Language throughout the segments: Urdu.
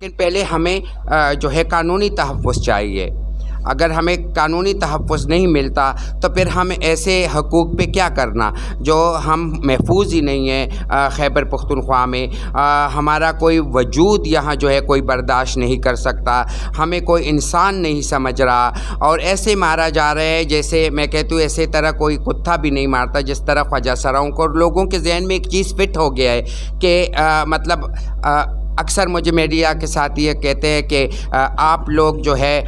لیکن پہلے ہمیں جو ہے قانونی تحفظ چاہیے۔ اگر ہمیں قانونی تحفظ نہیں ملتا تو پھر ہم ایسے حقوق پہ کیا کرنا جو ہم محفوظ ہی نہیں ہیں خیبر پختونخوا میں۔ ہمارا کوئی وجود یہاں جو ہے کوئی برداشت نہیں کر سکتا، ہمیں کوئی انسان نہیں سمجھ رہا، اور ایسے مارا جا رہا ہے جیسے میں کہتا ہوں ایسے طرح کوئی کتا بھی نہیں مارتا جس طرح خواجہ سراؤں کو۔ اور لوگوں کے ذہن میں ایک چیز فٹ ہو گیا ہے کہ مطلب اکثر مجھے میڈیا کے ساتھ یہ کہتے ہیں کہ آپ لوگ جو ہے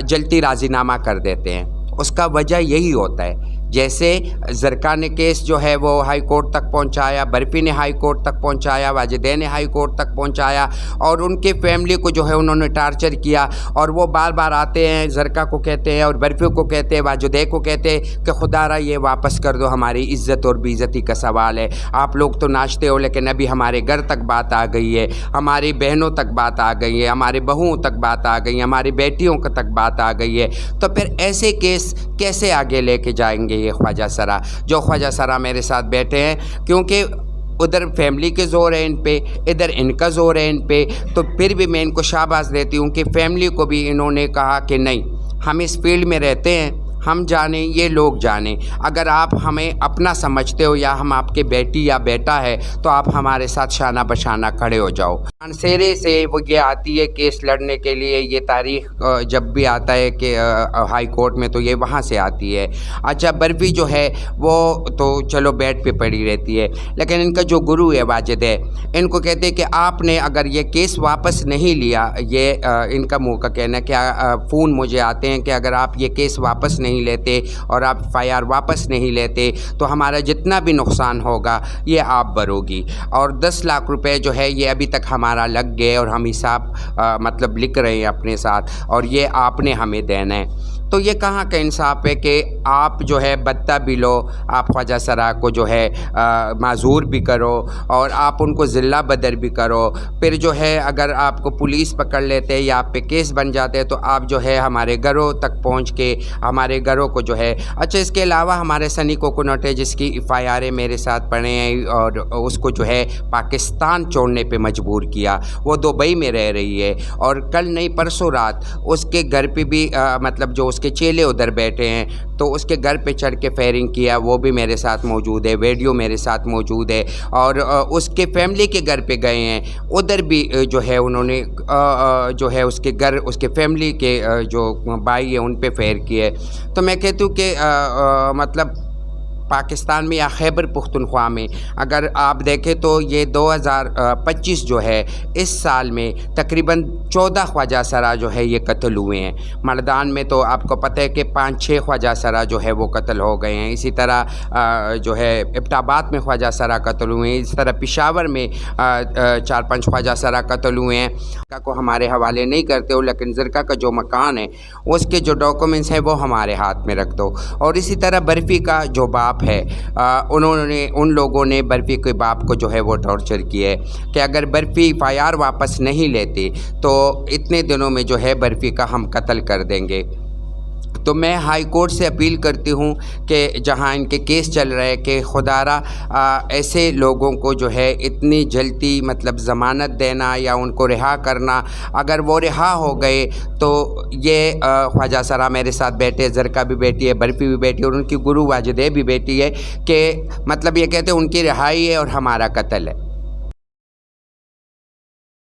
جلدی راضی نامہ کر دیتے ہیں۔ اس کا وجہ یہی ہوتا ہے، جیسے زرکا نے کیس جو ہے وہ ہائی کورٹ تک پہنچایا، برفی نے ہائی کورٹ تک پہنچایا، واجدین نے ہائی کورٹ تک پہنچایا، اور ان کے فیملی کو جو ہے انہوں نے ٹارچر کیا، اور وہ بار بار آتے ہیں، زرکا کو کہتے ہیں اور برفی کو کہتے ہیں، واجدے کو کہتے ہیں کہ خدا را یہ واپس کر دو، ہماری عزت اور بے عزتی کا سوال ہے۔ آپ لوگ تو ناچتے ہو لیکن ابھی ہمارے گھر تک بات آ گئی ہے، ہماری بہنوں تک بات آ گئی ہے، ہمارے بہوؤں تک بات آ گئی ہے، ہماری بیٹیوں تک بات آ گئی ہے۔ تو پھر ایسے کیس کیسے آگے لے کے جائیں گے یہ خواجہ سرا؟ جو خواجہ سرا میرے ساتھ بیٹھے ہیں، کیونکہ ادھر فیملی کے زور ہے ان پہ، ادھر ان کا زور ہے ان پہ، تو پھر بھی میں ان کو شاباش دیتی ہوں کہ فیملی کو بھی انہوں نے کہا کہ نہیں، ہم اس فیلڈ میں رہتے ہیں، ہم جانیں یہ لوگ جانیں، اگر آپ ہمیں اپنا سمجھتے ہو یا ہم آپ کے بیٹی یا بیٹا ہے تو آپ ہمارے ساتھ شانہ بشانہ کھڑے ہو جاؤ۔ سیرے سے وہ یہ آتی ہے کیس لڑنے کے لیے، یہ تاریخ جب بھی آتا ہے کہ ہائی کورٹ میں تو یہ وہاں سے آتی ہے۔ اچھا، برفی جو ہے وہ تو چلو بیڈ پہ پڑی رہتی ہے، لیکن ان کا جو گرو ہے واجد ہے، ان کو کہتے ہیں کہ آپ نے اگر یہ کیس واپس نہیں لیا، یہ ان کا منہ کا کہنا ہے کہ فون مجھے آتے ہیں کہ اگر آپ یہ کیس واپس نہیں لیتے اور آپ FIR واپس نہیں لیتے تو ہمارا جتنا بھی نقصان ہوگا یہ آپ بھرو گی، اور 10 لاکھ روپے جو ہے یہ ابھی تک ہمارا لگ گئے اور ہم حساب مطلب لکھ رہے ہیں اپنے ساتھ، اور یہ آپ نے ہمیں دینا ہے۔ تو یہ کہاں کا انصاف ہے کہ آپ جو ہے بتہ بھی لو، آپ خواجہ سرا کو جو ہے معذور بھی کرو، اور آپ ان کو ذلہ بدر بھی کرو، پھر جو ہے اگر آپ کو پولیس پکڑ لیتے یا آپ پہ کیس بن جاتے تو آپ جو ہے ہمارے گھروں تک پہنچ کے ہمارے گھروں کو جو ہے۔ اچھا، اس کے علاوہ ہمارے سنی کوکونٹ ہے جس کی FIR میرے ساتھ پڑے ہیں، اور اس کو جو ہے پاکستان چھوڑنے پہ مجبور کیا، وہ دبئی میں رہ رہی ہے، اور کل نہیں پرسوں رات اس کے گھر پہ بھی مطلب جو اس کے چیلے ادھر بیٹھے ہیں تو اس کے گھر پہ چڑھ کے فائرنگ کیا، وہ بھی میرے ساتھ موجود ہے، ویڈیو میرے ساتھ موجود ہے، اور اس کے فیملی کے گھر پہ گئے ہیں، ادھر بھی جو ہے انہوں نے جو ہے اس کے گھر، اس کے فیملی کے جو بھائی ہیں ان پہ فائر کیے۔ تو میں کہتا ہوں کہ مطلب پاکستان میں یا خیبر پختونخوا میں اگر آپ دیکھیں تو یہ 2025 جو ہے اس سال میں تقریباً 14 خواجہ سرا جو ہے یہ قتل ہوئے ہیں۔ مردان میں تو آپ کو پتہ ہے کہ 5-6 خواجہ سرا جو ہے وہ قتل ہو گئے ہیں، اسی طرح جو ہے ابٹ آباد میں خواجہ سرا قتل ہوئے ہیں، اس طرح پشاور میں 4-5 خواجہ سرا قتل ہوئے ہیں۔ زرکا کو ہمارے حوالے نہیں کرتے ہو، لیکن زرکا کا جو مکان ہے اس کے جو ڈاکومنٹس ہیں وہ ہمارے ہاتھ میں رکھ دو۔ اور اسی طرح برفی کا جو باپ ہے، ان لوگوں نے برفی کے باپ کو جو ہے وہ ٹارچر کیا ہے کہ اگر برفی FIR واپس نہیں لیتے تو اتنے دنوں میں جو ہے برفی کا ہم قتل کر دیں گے۔ تو میں ہائی کورٹ سے اپیل کرتی ہوں کہ جہاں ان کے کیس چل رہے کہ خدا را ایسے لوگوں کو جو ہے اتنی جلدی مطلب ضمانت دینا یا ان کو رہا کرنا، اگر وہ رہا ہو گئے تو یہ خواجہ سرا میرے ساتھ بیٹھے، زرکا بھی بیٹی ہے، برفی بھی بیٹی ہے، اور ان کی گرو واجدے بھی بیٹی ہے، کہ مطلب یہ کہتے ہیں ان کی رہائی ہے اور ہمارا قتل ہے۔